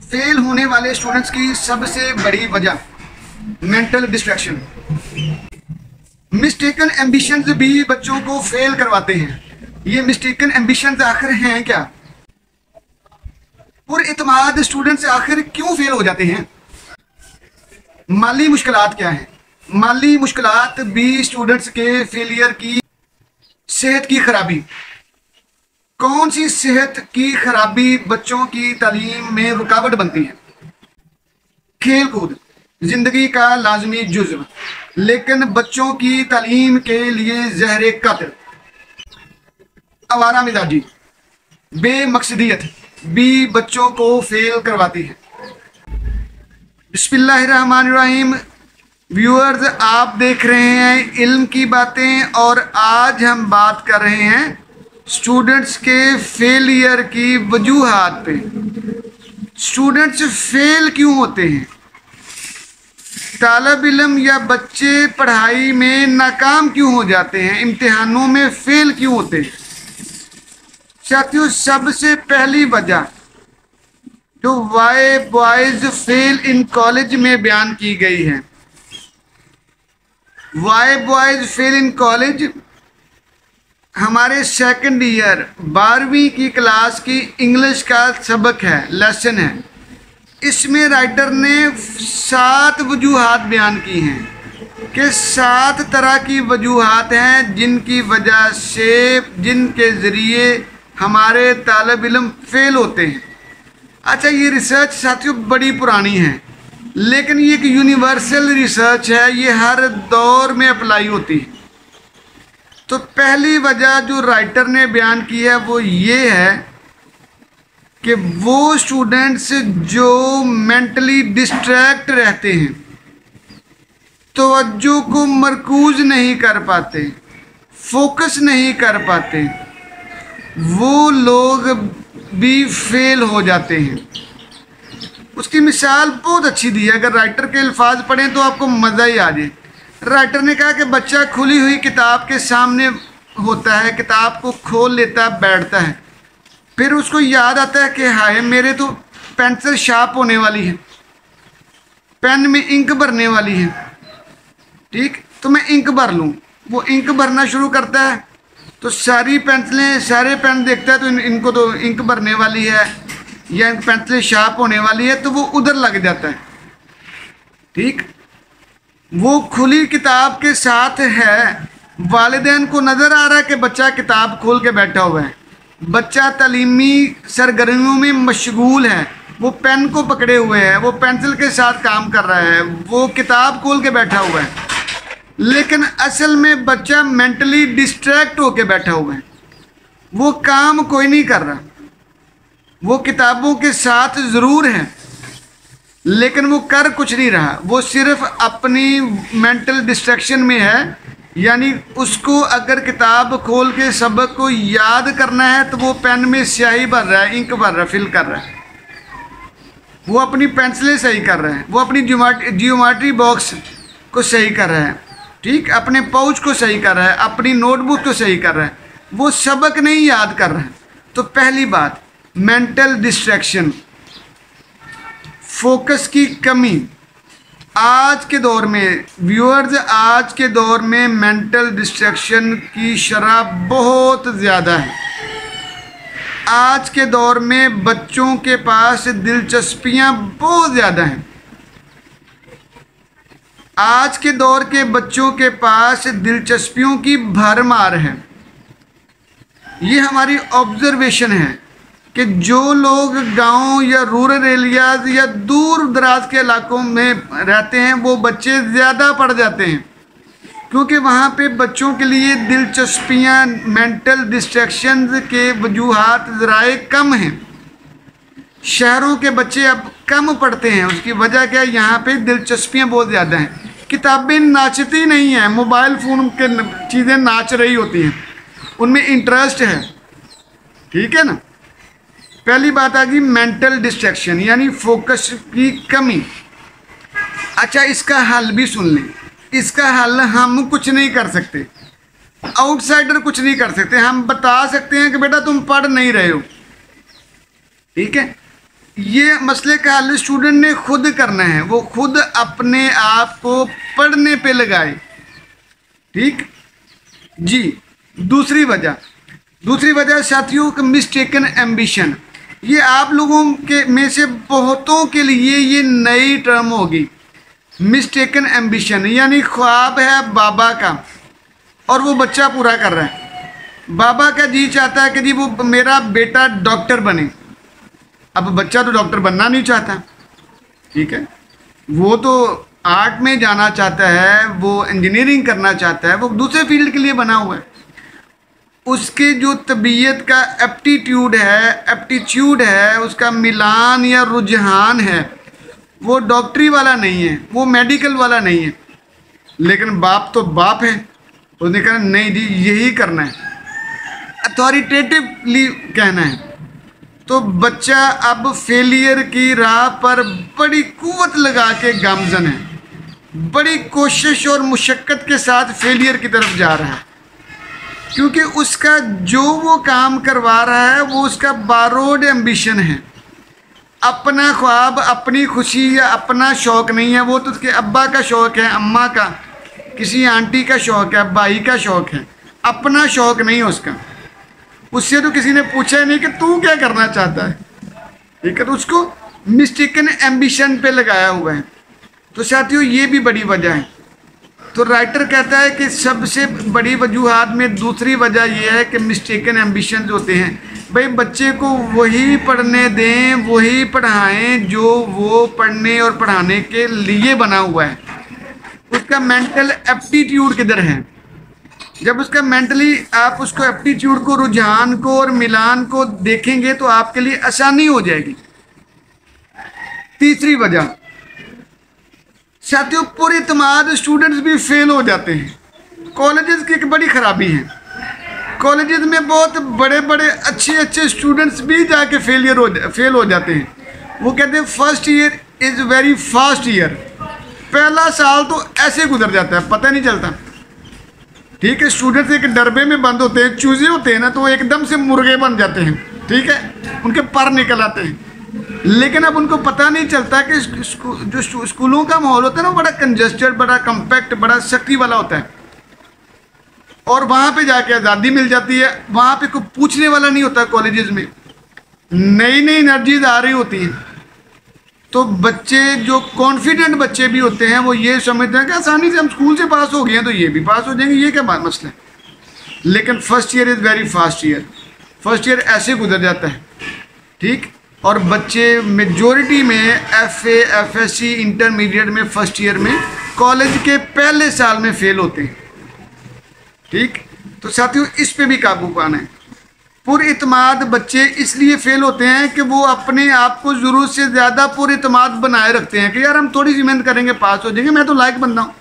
Fail होने वाले students की सबसे बड़ी वजह मेंटल डिस्ट्रैक्शन। मिस्टेकन एम्बिशंस भी बच्चों को फेल करवाते हैं। ये मिस्टेकन एम्बिशंस आखिर हैं क्या? पुरइत्माद स्टूडेंट्स आखिर क्यों फेल हो जाते हैं? माली मुश्किलात क्या है? माली मुश्किलात भी स्टूडेंट्स के फेलियर की सेहत की खराबी। कौन सी सेहत की खराबी बच्चों की तालीम में रुकावट बनती है? खेल कूद जिंदगी का लाजमी जुज़्व, लेकिन बच्चों की तालीम के लिए ज़हर कत्ल। आवारा मिजाजी बेमकसदियत भी बच्चों को फेल करवाती है। बिस्मिल्लाहिर्रहमानिर्रहीम। व्यूअर्स, आप देख रहे हैं इल्म की बातें और आज हम बात कर रहे हैं स्टूडेंट्स के फेलियर की वजूहात पे। स्टूडेंट्स फेल क्यों होते हैं? तालब इल्म या बच्चे पढ़ाई में नाकाम क्यों हो जाते हैं? इम्तिहानों में फेल क्यों होते हैं? साथियों, सबसे पहली वजह जो why boys fail in college में बयान की गई है। Why boys fail in college हमारे सेकंड ईयर 12वीं की क्लास की इंग्लिश का सबक है, लेसन है। इसमें राइटर ने 7 वजूहात बयान की हैं कि 7 तरह की वजूहात हैं जिनकी वजह से, जिनके ज़रिए हमारे तालब इल्म फेल होते हैं। अच्छा, ये रिसर्च साथियों बड़ी पुरानी है, लेकिन ये एक यूनिवर्सल रिसर्च है, ये हर दौर में अप्लाई होती है। तो पहली वजह जो राइटर ने बयान की है वो ये है कि वो स्टूडेंट्स जो मेंटली डिस्ट्रैक्ट रहते हैं, तवज्जो को मरकूज नहीं कर पाते, फोकस नहीं कर पाते, वो लोग भी फेल हो जाते हैं। उसकी मिसाल बहुत अच्छी दी है, अगर राइटर के अल्फाज पढ़ें तो आपको मज़ा ही आ जाए। राइटर ने कहा कि बच्चा खुली हुई किताब के सामने होता है, किताब को खोल लेता है, बैठता है, फिर उसको याद आता है कि हाय मेरे तो पेंसिल शार्प होने वाली है, पेन में इंक भरने वाली है, ठीक, तो मैं इंक भर लूँ। वो इंक भरना शुरू करता है तो सारी पेंसिलें, सारे पेन देखता है तो इनको तो इंक भरने वाली है या पेंसिलें शार्प होने वाली है, तो वो उधर लग जाता है, ठीक। वो खुली किताब के साथ है, वालिदैन को नज़र आ रहा है कि बच्चा किताब खोल के बैठा हुआ है, बच्चा तालीमी सरगर्मियों में मशगूल है, वो पेन को पकड़े हुए है, वो पेंसिल के साथ काम कर रहा है, वो किताब खोल के बैठा हुआ है, लेकिन असल में बच्चा मेंटली डिस्ट्रैक्ट होके बैठा हुआ है। वो काम कोई नहीं कर रहा, वो किताबों के साथ ज़रूर है लेकिन वो कर कुछ नहीं रहा, वो सिर्फ अपनी मेंटल डिस्ट्रैक्शन में है। यानी उसको अगर किताब खोल के सबक को याद करना है तो वो पेन में स्याही भर रहा है, इंक भर रहा है, फिल कर रहा है, वो अपनी पेंसिलें सही कर रहा है, वो अपनी जियोमेट्री बॉक्स को सही कर रहा है, ठीक, अपने पाउच को सही कर रहा है, अपनी नोटबुक को सही कर रहा है, वो सबक नहीं याद कर रहा है। तो पहली बात मेंटल डिस्ट्रैक्शन, फोकस की कमी। आज के दौर में व्यूअर्स, आज के दौर में मेंटल डिस्ट्रैक्शन की शरह बहुत ज़्यादा है। आज के दौर में बच्चों के पास दिलचस्पियां बहुत ज़्यादा हैं। आज के दौर के बच्चों के पास दिलचस्पियों की भरमार है। ये हमारी ऑब्जर्वेशन है कि जो लोग गांव या रूरल एरियाज या दूर दराज के इलाकों में रहते हैं वो बच्चे ज़्यादा पढ़ जाते हैं, क्योंकि वहाँ पे बच्चों के लिए दिलचस्पियाँ, मेंटल डिस्ट्रैक्शंस के वजूहात ज़राए कम हैं। शहरों के बच्चे अब कम पढ़ते हैं, उसकी वजह क्या है? यहाँ पे दिलचस्पियाँ बहुत ज़्यादा हैं, किताबें नाचती नहीं हैं, मोबाइल फ़ोन के चीज़ें नाच रही होती हैं, उनमें इंटरेस्ट है, ठीक है ना। पहली बात आ गई मेंटल डिस्ट्रैक्शन यानी फोकस की कमी। अच्छा, इसका हल भी सुन लें। इसका हल हम कुछ नहीं कर सकते, आउटसाइडर कुछ नहीं कर सकते। हम बता सकते हैं कि बेटा तुम पढ़ नहीं रहे हो, ठीक है, ये मसले का हल स्टूडेंट ने खुद करना है, वो खुद अपने आप को पढ़ने पे लगाए। ठीक जी। दूसरी वजह साथियों का मिस्टेकन एम्बिशन। ये आप लोगों के में से बहुतों के लिए ये नई टर्म होगी। मिस्टेकन एम्बिशन यानी ख्वाब है बाबा का और वो बच्चा पूरा कर रहा है। बाबा का जी चाहता है कि जी वो मेरा बेटा डॉक्टर बने। अब बच्चा तो डॉक्टर बनना नहीं चाहता, ठीक है, वो तो आर्ट में जाना चाहता है, वो इंजीनियरिंग करना चाहता है, वो दूसरे फील्ड के लिए बना हुआ है। उसके जो तबीयत का एप्टीट्यूड है, उसका मिलान या रुझान है, वो डॉक्टरी वाला नहीं है, वो मेडिकल वाला नहीं है। लेकिन बाप तो बाप है, उसने कहा नहीं जी यही करना है, अथॉरिटेटिवली कहना है। तो बच्चा अब फेलियर की राह पर बड़ी कुव्वत लगा के गामजन है, बड़ी कोशिश और मुशक्क़त के साथ फेलियर की तरफ जा रहा है, क्योंकि उसका जो वो काम करवा रहा है वो उसका बारोड एम्बिशन है। अपना ख्वाब, अपनी खुशी या अपना शौक़ नहीं है, वो तो उसके अब्बा का शौक़ है, अम्मा का, किसी आंटी का शौक़ है, भाई का शौक़ है, अपना शौक़ नहीं है उसका। उससे तो किसी ने पूछा ही नहीं कि तू क्या करना चाहता है, ठीक है, तो उसको मिस्टेकन एम्बिशन पे लगाया हुआ है। तो साथियों ये भी बड़ी वजह है। तो राइटर कहता है कि सबसे बड़ी वजूहात में दूसरी वजह यह है कि मिस्टेकन एम्बिशन होते हैं। भाई बच्चे को वही पढ़ने दें, वही पढ़ाएं जो वो पढ़ने और पढ़ाने के लिए बना हुआ है। उसका मेंटल एप्टीट्यूड किधर है? जब उसका मेंटली आप उसको एप्टीट्यूड को, रुझान को और मिलान को देखेंगे तो आपके लिए आसानी हो जाएगी। तीसरी वजह साथियों, पुरइत्माद स्टूडेंट्स भी फेल हो जाते हैं। कॉलेजेस की एक बड़ी खराबी है, कॉलेजेस में बहुत बड़े बड़े अच्छे स्टूडेंट्स भी जाके फेल हो जाते हैं। वो कहते हैं first year is very fast year. पहला साल तो ऐसे गुजर जाता है, पता नहीं चलता, ठीक है। स्टूडेंट्स एक डरबे में बंद होते हैं, चूजे होते हैं ना, तो वो एकदम से मुर्गे बन जाते हैं, ठीक है, उनके पर निकल आते हैं। लेकिन अब उनको पता नहीं चलता कि जो स्कूलों का माहौल होता है ना, बड़ा कंजस्टेड, बड़ा कम्पैक्ट, बड़ा सख्ती वाला होता है, और वहाँ पे जाके आज़ादी मिल जाती है। वहाँ पे कोई पूछने वाला नहीं होता। कॉलेजेस में नई नई एनर्जीज आ रही होती हैं, तो बच्चे जो कॉन्फिडेंट बच्चे भी होते हैं वो ये समझते हैं कि आसानी से हम स्कूल से पास हो गए हैं तो ये भी पास हो जाएंगे, ये क्या बात मसला है। लेकिन first year is very fast year. First year ऐसे गुजर जाता है, ठीक। और बच्चे मेजॉरिटी में FA FSC इंटरमीडिएट में फर्स्ट ईयर में कॉलेज के पहले साल में फेल होते हैं, ठीक। तो साथियों इस पे भी काबू पाना है। पुरइत्माद बच्चे इसलिए फेल होते हैं कि वो अपने आप को ज़रूरत से ज़्यादा पुरइत्माद बनाए रखते हैं कि यार हम थोड़ी सी मेहनत करेंगे पास हो जाएंगे, मैं तो लायक बंदा हूँ।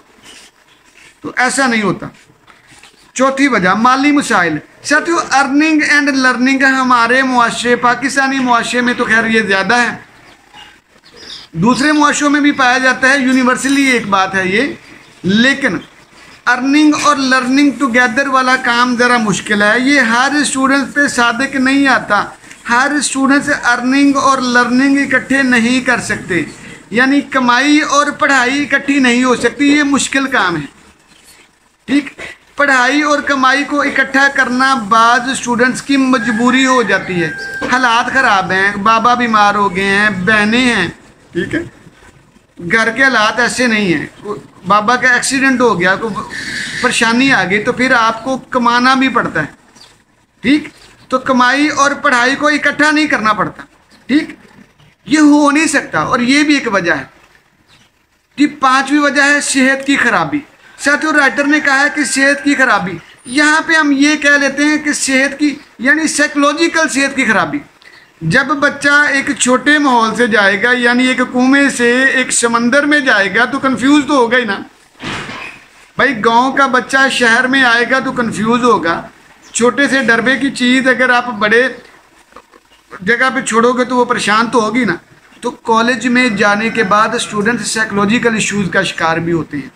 तो ऐसा नहीं होता। चौथी वजह माली मसाइल। साथियों अर्निंग एंड लर्निंग हमारे मुआशरे, पाकिस्तानी मुआशरे में तो खैर ये ज़्यादा है, दूसरे मुआशरों में भी पाया जाता है, यूनिवर्सली एक बात है ये। लेकिन अर्निंग और लर्निंग टुगेदर वाला काम ज़रा मुश्किल है। ये हर स्टूडेंट पे सादिक नहीं आता। हर स्टूडेंट्स अर्निंग और लर्निंग इकट्ठे नहीं कर सकते, यानी कमाई और पढ़ाई इकट्ठी नहीं हो सकती। ये मुश्किल काम है, ठीक। पढ़ाई और कमाई को इकट्ठा करना बाज़ स्टूडेंट्स की मजबूरी हो जाती है। हालात ख़राब हैं, बाबा बीमार हो गए हैं, बहनें हैं, ठीक है, घर के हालात ऐसे नहीं हैं, बाबा का एक्सीडेंट हो गया, कोई परेशानी आ गई, तो फिर आपको कमाना भी पड़ता है, ठीक। तो कमाई और पढ़ाई को इकट्ठा नहीं करना पड़ता, ठीक, ये हो नहीं सकता। और ये भी एक वजह है। जी पांचवी वजह है सेहत की खराबी। साथियों राइटर ने कहा है कि सेहत की खराबी, यहाँ पे हम ये कह लेते हैं कि सेहत की यानी साइकोलॉजिकल सेहत की खराबी। जब बच्चा एक छोटे माहौल से जाएगा, यानी एक कुएं से एक समंदर में जाएगा, तो कंफ्यूज तो होगा ही ना। भाई गांव का बच्चा शहर में आएगा तो कंफ्यूज होगा। छोटे से डरबे की चीज़ अगर आप बड़े जगह पे छोड़ोगे तो वो परेशान तो होगी ना। तो कॉलेज में जाने के बाद स्टूडेंट साइकोलॉजिकल इश्यूज़ का शिकार भी होते हैं।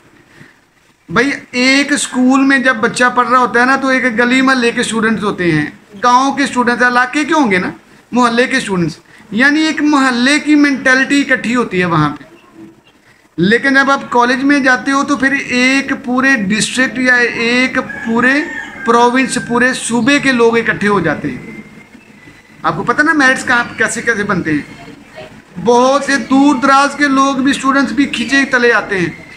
भाई एक स्कूल में जब बच्चा पढ़ रहा होता है ना, तो एक गली मोहल्ले के स्टूडेंट्स होते हैं, गांव के स्टूडेंट्स, इलाके के होंगे ना, मोहल्ले के स्टूडेंट्स। यानी एक मोहल्ले की मेंटालिटी इकट्ठी होती है वहाँ पे। लेकिन जब आप कॉलेज में जाते हो तो फिर एक पूरे डिस्ट्रिक्ट या एक पूरे प्रोविंस, पूरे सूबे के लोग इकट्ठे हो जाते हैं। आपको पता ना मेरिट्स कहाँ कैसे कैसे बनते हैं। बहुत से दूर दराज के लोग भी, स्टूडेंट्स भी खींचे तले आते हैं।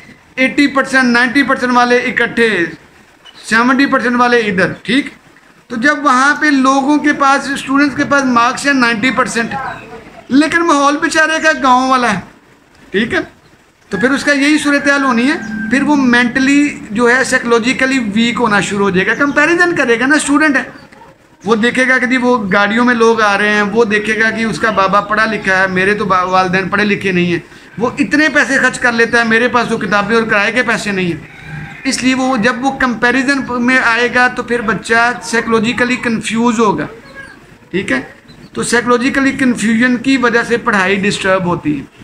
80% 90% वाले इकट्ठे, 70% वाले इधर, ठीक। तो जब वहाँ पे लोगों के पास, स्टूडेंट्स के पास मार्क्स है 90%, लेकिन माहौल बेचारे का गाँव वाला है, ठीक है, तो फिर उसका यही सूरत हाल होनी है। फिर वो मेंटली जो है साइकोलॉजिकली वीक होना शुरू हो जाएगा। कंपैरिजन करेगा ना, स्टूडेंट है, वो देखेगा कि जी वो गाड़ियों में लोग आ रहे हैं, वो देखेगा कि उसका बाबा पढ़ा लिखा है, मेरे तो वालिदैन पढ़े लिखे नहीं हैं, वो इतने पैसे खर्च कर लेता है, मेरे पास तो किताबें और किराए के पैसे नहीं हैं। इसलिए वो जब वो कंपैरिजन में आएगा तो फिर बच्चा साइकोलॉजिकली कंफ्यूज होगा, ठीक है। तो साइकोलॉजिकली कंफ्यूजन की वजह से पढ़ाई डिस्टर्ब होती है।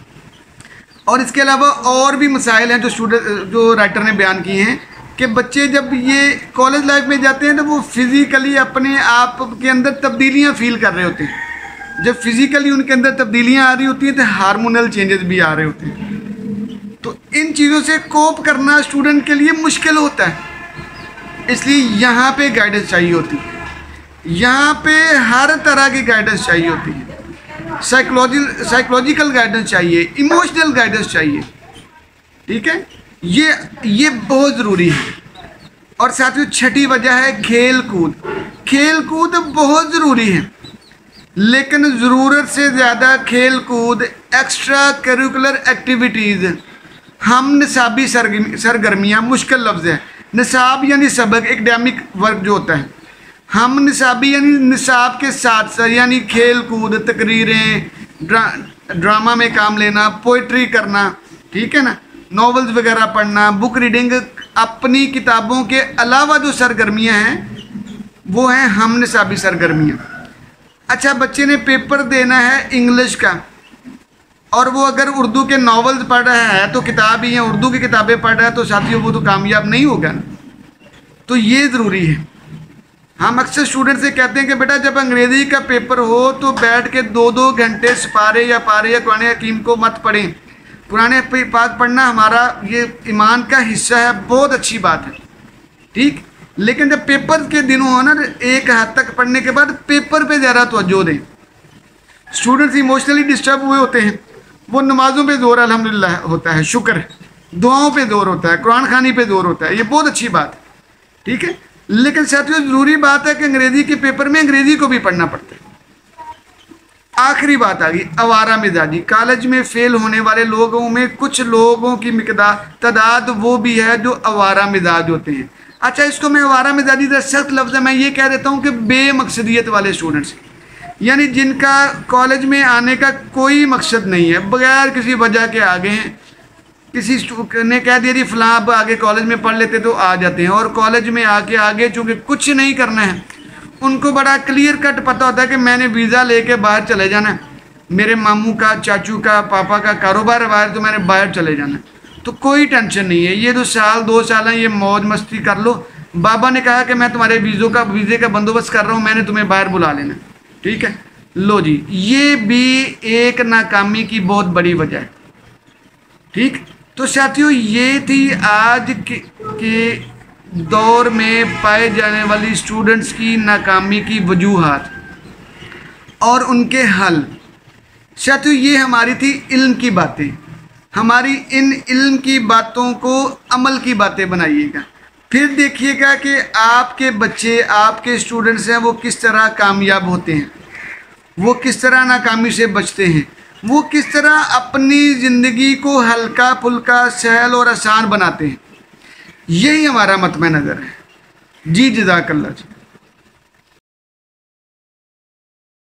और इसके अलावा और भी मसाइल हैं जो राइटर ने बयान किए हैं कि बच्चे जब ये कॉलेज लाइफ में जाते हैं तो वो फिज़िकली अपने आप के अंदर तब्दीलियां फील कर रहे होते हैं। जब फिज़िकली उनके अंदर तब्दीलियां आ रही होती हैं तो हार्मोनल चेंजेस भी आ रहे होते हैं। तो इन चीज़ों से कोप करना स्टूडेंट के लिए मुश्किल होता है। इसलिए यहाँ पे गाइडेंस चाहिए होती है, यहाँ पे हर तरह की गाइडेंस चाहिए होती है। साइकोलॉजिकल गाइडेंस चाहिए, इमोशनल गाइडेंस चाहिए, ठीक है। ये बहुत ज़रूरी है। और साथियों, छठी वजह है खेल कूद। खेल कूद बहुत ज़रूरी है, लेकिन ज़रूरत से ज़्यादा खेल कूद, एक्स्ट्रा करिकुलर एक्टिविटीज़, हम निसाबी सरगर्मियाँ, मुश्किल लफ्ज़ है। निसाब यानी सबक, एकेडमिक वर्क जो होता है। हम निसाबी यानी निसाब के साथ साथ, यानी खेल कूद, तकरीरें, ड्रामा में काम लेना, पोइट्री करना, ठीक है ना, नॉवेल्स वगैरह पढ़ना, बुक रीडिंग, अपनी किताबों के अलावा जो सरगर्मियाँ हैं वो हैं हम निसाबी सरगर्मियाँ। अच्छा, बच्चे ने पेपर देना है इंग्लिश का, और वो अगर उर्दू के नॉवेल्स पढ़ रहा है तो किताब ही है, उर्दू की किताबें पढ़ रहा है, तो साथियों वो तो कामयाब नहीं होगा ना। तो ये ज़रूरी है। हम अक्सर स्टूडेंट से कहते हैं कि बेटा जब अंग्रेज़ी का पेपर हो तो बैठ के 2-2 घंटे सिपारे या पारे या कुरान हकीम को मत पढ़ें। कुरान पाक पढ़ना हमारा ये ईमान का हिस्सा है, बहुत अच्छी बात है, ठीक। लेकिन जब पेपर के दिन हो ना, एक हद तक पढ़ने के बाद पेपर पे ज़्यादा तवज्जो दें। स्टूडेंट्स इमोशनली डिस्टर्ब हुए होते हैं, वो नमाज़ों पे जोर अल्हम्दुलिल्लाह होता है, शुक्र है, दुआओं पे जोर होता है, कुरान खानी पे जोर होता है, ये बहुत अच्छी बात है, ठीक है। लेकिन साथियों, ज़रूरी बात है कि अंग्रेज़ी के पेपर में अंग्रेज़ी को भी पढ़ना पड़ता है। आखिरी बात आ गई आवारा मिजाजी। कॉलेज में फ़ेल होने वाले लोगों में कुछ लोगों की तादाद वो भी है जो आवारा मिजाज होते हैं। अच्छा, इसको मैं आवारा मिजाजी सख्त लफ्ज़ है मैं ये कह देता हूँ कि बेमकसदियत वाले स्टूडेंट्स, यानी जिनका कॉलेज में आने का कोई मकसद नहीं है, बगैर किसी वजह के आगे हैं। किसी ने कह दिया जी फलां अब आगे कॉलेज में पढ़ लेते तो आ जाते हैं, और कॉलेज में आगे चूँकि कुछ नहीं करना है, उनको बड़ा क्लियर कट पता होता है कि मैंने वीज़ा लेके बाहर चले जाना है, मेरे मामू का, चाचू का, पापा का कारोबार है बाहर, तो मैंने बाहर चले जाना है, तो कोई टेंशन नहीं है, ये 2 साल हैं, ये मौज मस्ती कर लो। बाबा ने कहा कि मैं तुम्हारे वीज़े का बंदोबस्त कर रहा हूँ, मैंने तुम्हें बाहर बुला लेना, ठीक है। लो जी, ये भी एक नाकामी की बहुत बड़ी वजह है, ठीक। तो साथियों, ये थी आज के दौर में पाए जाने वाली स्टूडेंट्स की नाकामी की वजूहात और उनके हल। साथियों, ये हमारी थी इल्म की बातें। हमारी इन इल्म की बातों को अमल की बातें बनाइएगा, फिर देखिएगा कि आपके बच्चे, आपके स्टूडेंट्स हैं, वो किस तरह कामयाब होते हैं, वो किस तरह नाकामी से बचते हैं, वो किस तरह अपनी ज़िंदगी को हल्का फुल्का, सहल और आसान बनाते हैं। यही हमारा मतमे नज़र है जी। जज़ाकल्लाह जी।